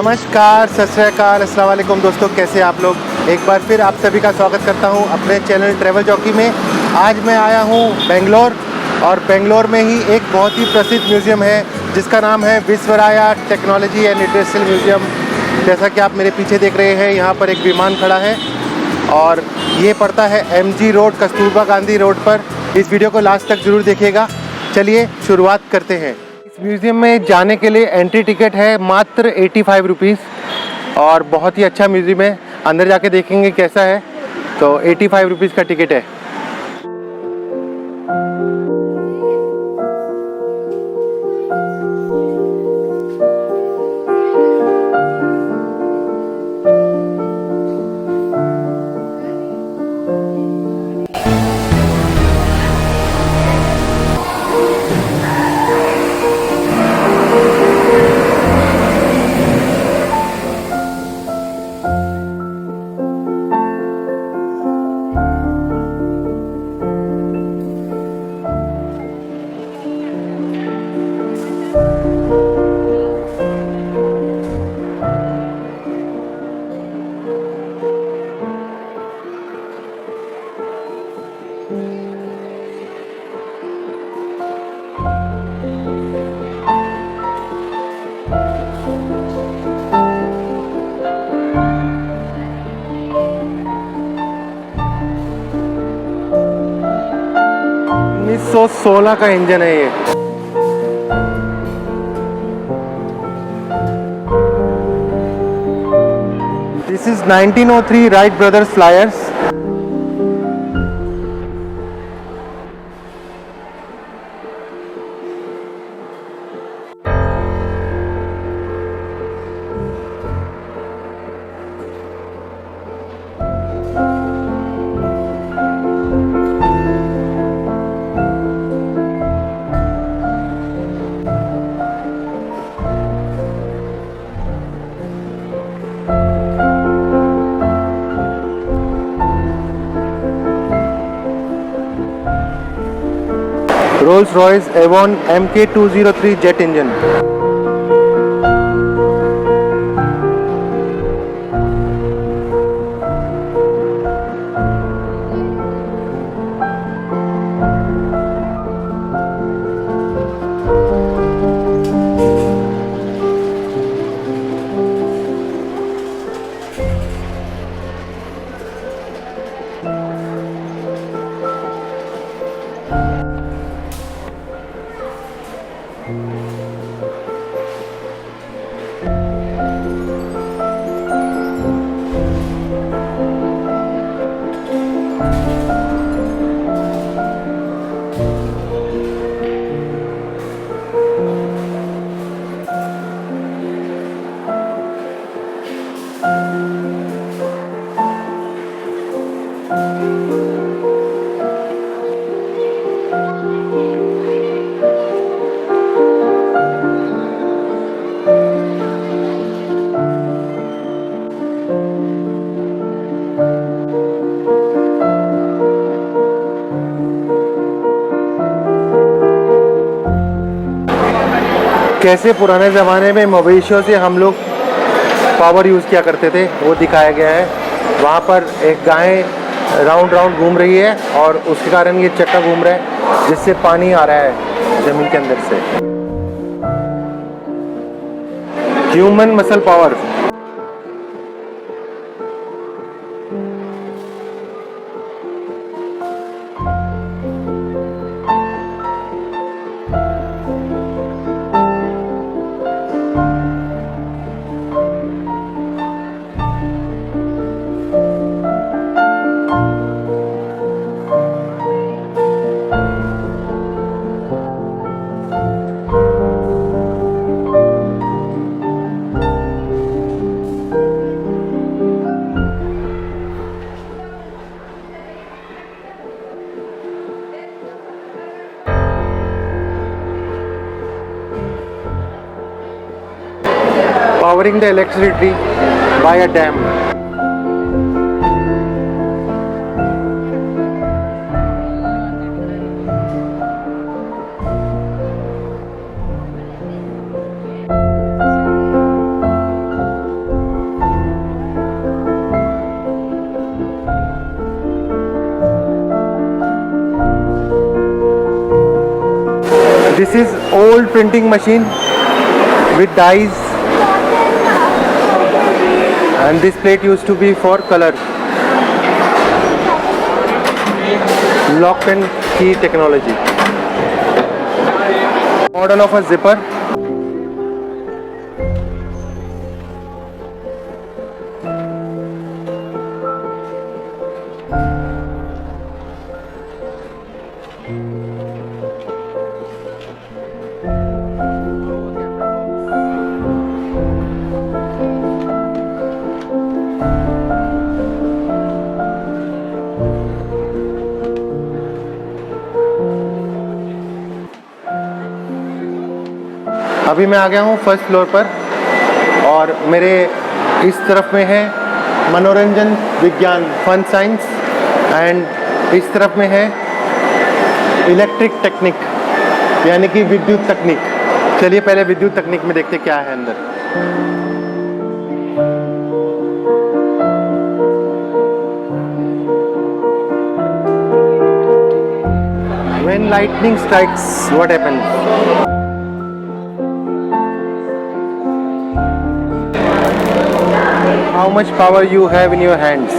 नमस्कार, सत श्री अकाल, अस्सलाम वालेकुम दोस्तों, कैसे आप लोग। एक बार फिर आप सभी का स्वागत करता हूं अपने चैनल ट्रैवल जॉकी में। आज मैं आया हूं बेंगलोर और बेंगलोर में ही एक बहुत ही प्रसिद्ध म्यूज़ियम है जिसका नाम है विश्वराया टेक्नोलॉजी एंड इंडस्ट्रियल म्यूज़ियम। जैसा कि आप मेरे पीछे देख रहे हैं, यहाँ पर एक विमान खड़ा है और ये पड़ता है MG road, Kasturba Gandhi road पर। इस वीडियो को लास्ट तक ज़रूर देखिएगा। चलिए शुरुआत करते हैं। म्यूज़ियम में जाने के लिए एंट्री टिकट है मात्र 85 रुपीज़ और बहुत ही अच्छा म्यूज़ियम है। अंदर जाके देखेंगे कैसा है। तो 85 रुपीज़ का टिकट है। सौ 16 का इंजन है ये। This is 1903 Wright brothers flyers. Rolls Royce Avon MK203 jet engine. कैसे पुराने ज़माने में मवेशियों से हम लोग पावर यूज़ किया करते थे वो दिखाया गया है। वहाँ पर एक गाय राउंड राउंड घूम रही है और उसके कारण ये चक्का घूम रहा है जिससे पानी आ रहा है ज़मीन के अंदर से। Human muscle power. Powering the electricity by a dam. This is old printing machine with dyes, and this plate used to be for color. Lock and key technology. Model of a zipper. अभी मैं आ गया हूँ first floor पर, और मेरे इस तरफ में है मनोरंजन विज्ञान, फन साइंस, एंड इस तरफ में है इलेक्ट्रिक टेक्निक, यानी कि विद्युत तकनीक। चलिए पहले विद्युत तकनीक में देखते क्या है अंदर। When lightning strikes, what happens? How much power you have in your hands?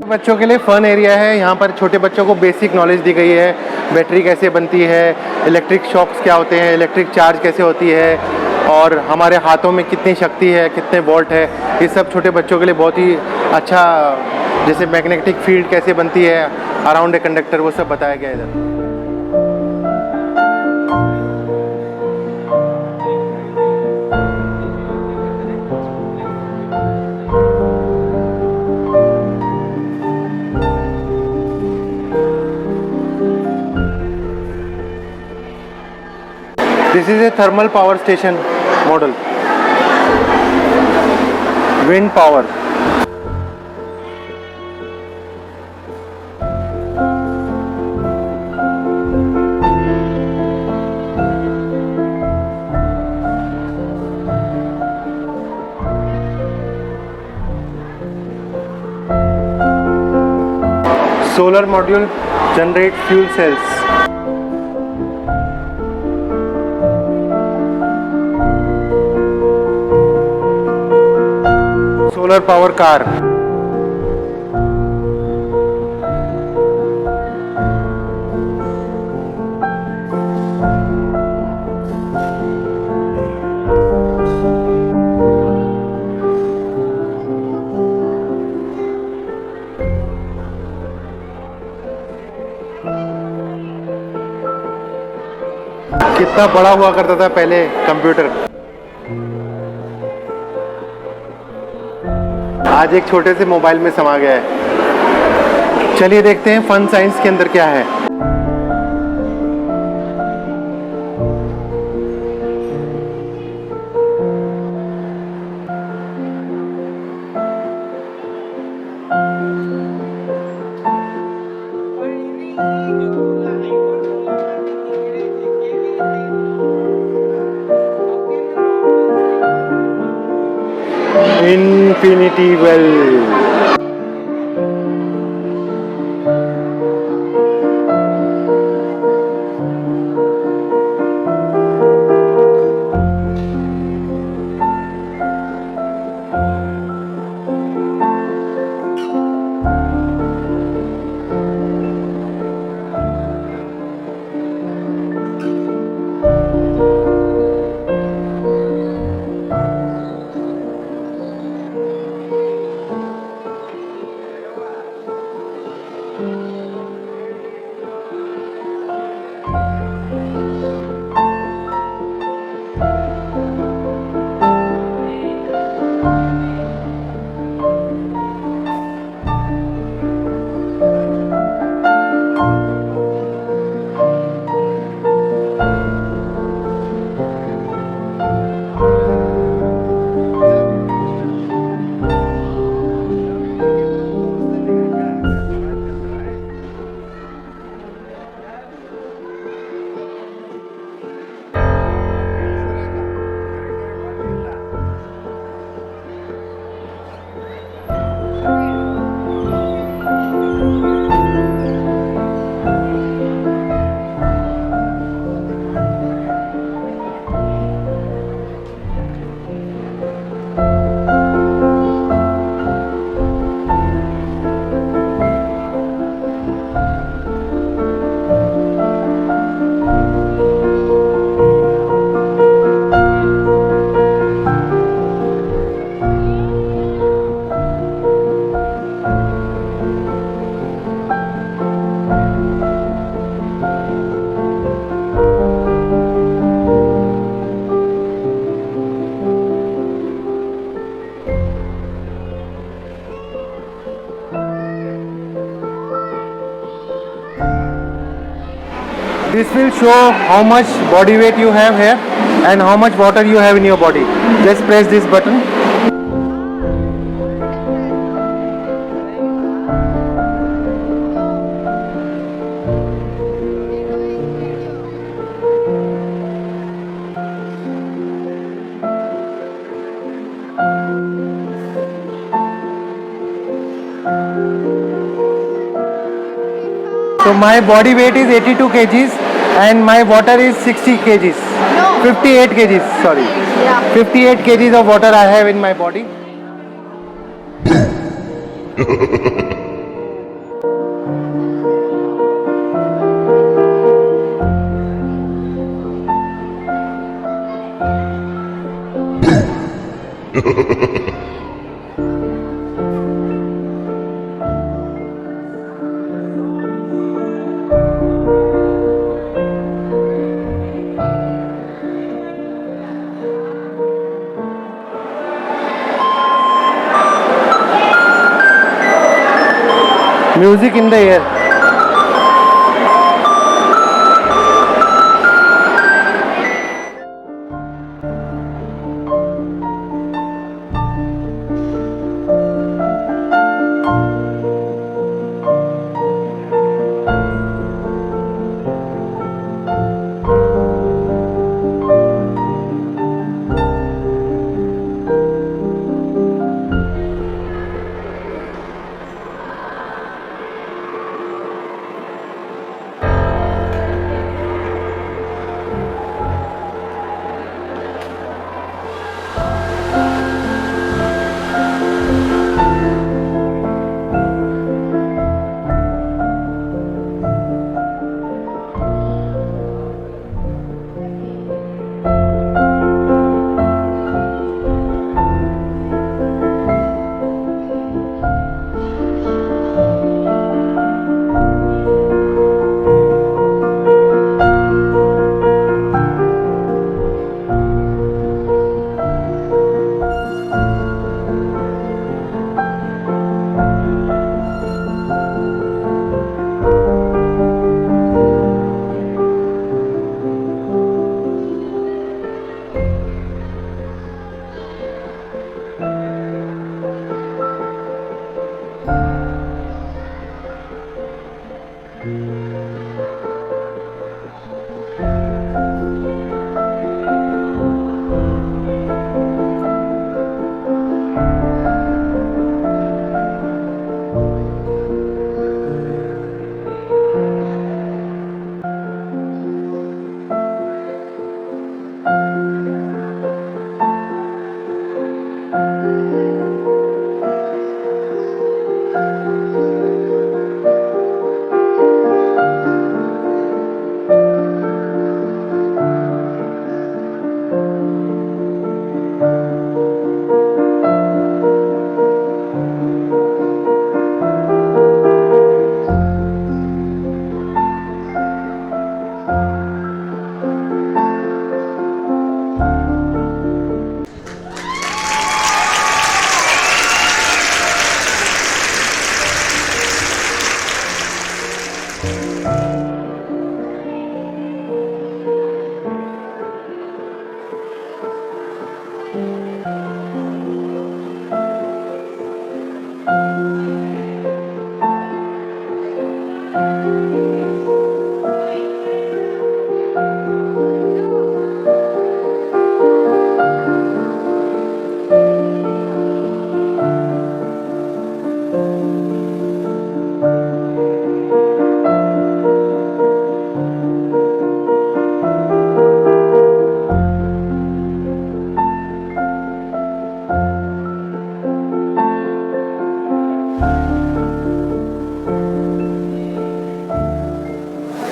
बच्चों के लिए फन एरिया है। यहाँ पर छोटे बच्चों को बेसिक नॉलेज दी गई है। बैटरी कैसे बनती है, इलेक्ट्रिक शॉक्स क्या होते हैं, इलेक्ट्रिक चार्ज कैसे होती है, और हमारे हाथों में कितनी शक्ति है, कितने वोल्ट है। ये सब छोटे बच्चों के लिए बहुत ही अच्छा, जैसे मैग्नेटिक फील्ड कैसे बनती है अराउंड ए कंडक्टर, वो सब बताया गया है इधर। This is a thermal power station model. Wind power. Solar module generate fuel cells. Solar power car. कितना बड़ा हुआ करता था पहले कंप्यूटर, आज एक छोटे से मोबाइल में समा गया है। चलिए देखते हैं फन साइंस के अंदर क्या है। Infinity well. this will show how much body weight you have here and how much water you have in your body. Just press this button. So my body weight is 82 kgs and my water is 60 kgs. No. 58 kgs, sorry. Yeah. 58 kgs of water I have in my body. Music in the air.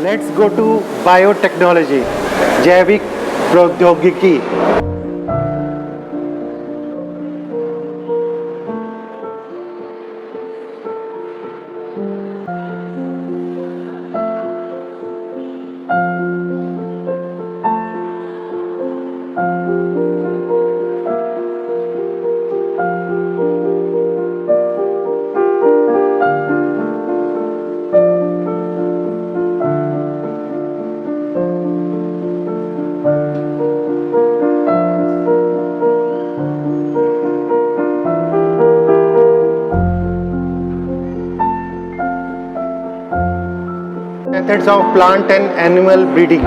Let's go to biotechnology, जैविक प्रौद्योगिकी. methods of plant and animal breeding.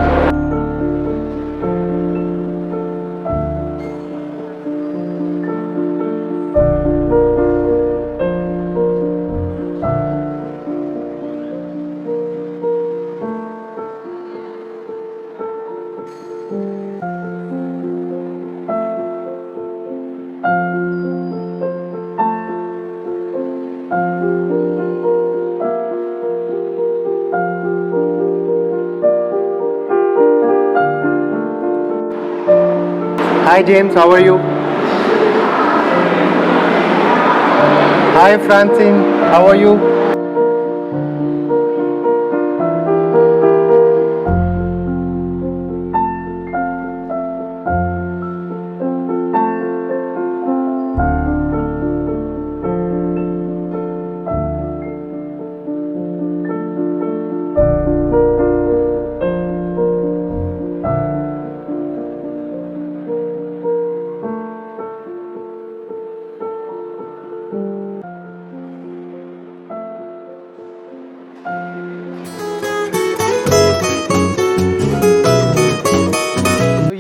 Hi James, how are you? Hi Francine, how are you?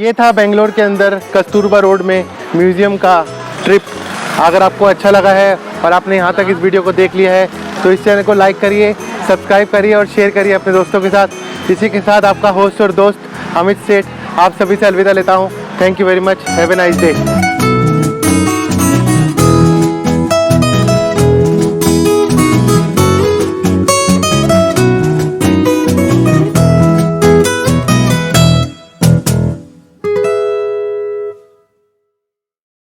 ये था बेंगलोर के अंदर Kasturba road में museum का trip. अगर आपको अच्छा लगा है और आपने यहाँ तक इस वीडियो को देख लिया है तो इस चैनल को लाइक करिए, सब्सक्राइब करिए और शेयर करिए अपने दोस्तों के साथ। इसी के साथ आपका होस्ट और दोस्त अमित सेठ आप सभी से अलविदा लेता हूँ। Thank you very much, have a nice day.